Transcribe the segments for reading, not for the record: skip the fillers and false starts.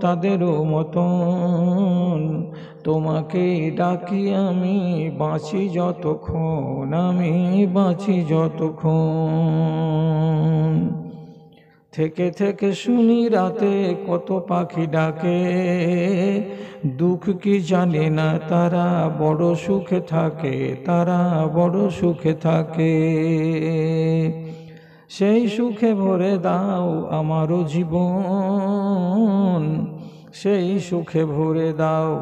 তাদেরও মতন তোমাকে ডাকি আমি বাঁচি যতক্ষণ, আমি বাঁচি যতক্ষণ। থেকে থেকে শুনি রাতে কত পাখি ডাকে, দুঃখ কি জানে না তারা বড় সুখে থাকে, তারা বড় সুখে থাকে। সেই সুখে ভরে দাও আমারও জীবন, সেই সুখে ভরে দাও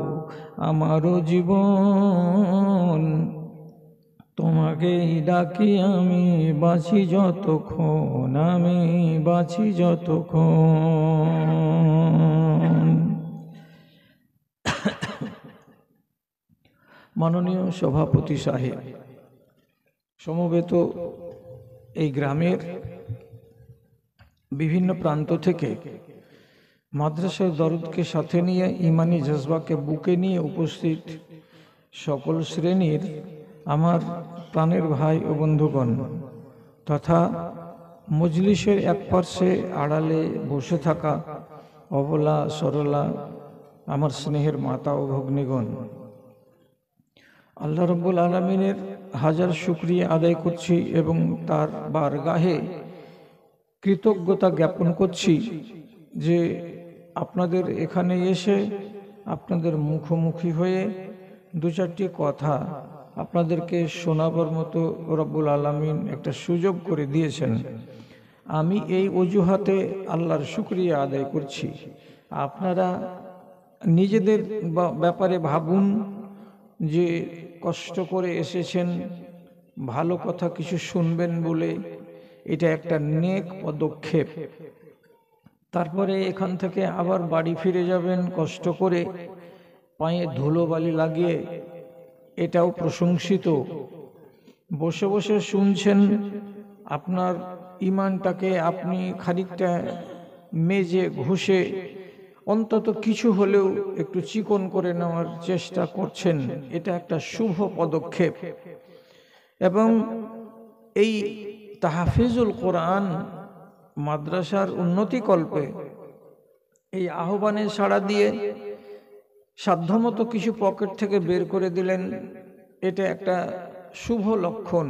আমারও জীবন। তোমাকেই ডাকি আমি বাঁচি যতক্ষণ, আমি বাঁচি যতক্ষণ। মাননীয় সভাপতি সাহেব, সমবেত এই গ্রামের বিভিন্ন প্রান্ত থেকে মাদ্রাসার দরদকে সাথে নিয়ে ইমানি জজবাকে বুকে নিয়ে উপস্থিত সকল শ্রেণীর আমার প্রাণের ভাই ও বন্ধুগণ তথা মজলিসের এক পার্শ্বে আড়ালে বসে থাকা অবলা সরলা আমার স্নেহের মাতা ও ভগ্নীগণ, আল্লাহ রাব্বুল আলামিনের হাজার শুকরিয়া আদায় করছি এবং তার বারগাহে কৃতজ্ঞতা জ্ঞাপন করছি যে আপনাদের এখানে এসে আপনাদের মুখোমুখি হয়ে দু চারটি কথা আপনাদেরকে শোনাবার মতো রব্বুল আলামিন একটা সুযোগ করে দিয়েছেন। আমি এই অজুহাতে আল্লাহর শুকরিয়া আদায় করছি। আপনারা নিজেদের ব্যাপারে ভাবুন যে কষ্ট করে এসেছেন, ভালো কথা কিছু শুনবেন বলে, এটা একটা নেক পদক্ষেপ। তারপরে এখান থেকে আবার বাড়ি ফিরে যাবেন কষ্ট করে, পায়ে ধুলোবালি লাগিয়ে, এটাও প্রশংসিত। বসে বসে শুনছেন, আপনার ইমানটাকে আপনি খানিকটা মেজে ঘষে অন্তত কিছু হলেও একটু চিকন করে নেওয়ার চেষ্টা করছেন, এটা একটা শুভ পদক্ষেপ। এবং এই তাহফিজুল কোরআন মাদ্রাসার উন্নতিকল্পে এই আহ্বানে সাড়া দিয়ে সাধ্যমতো কিছু পকেট থেকে বের করে দিলেন, এটা একটা শুভ লক্ষণ।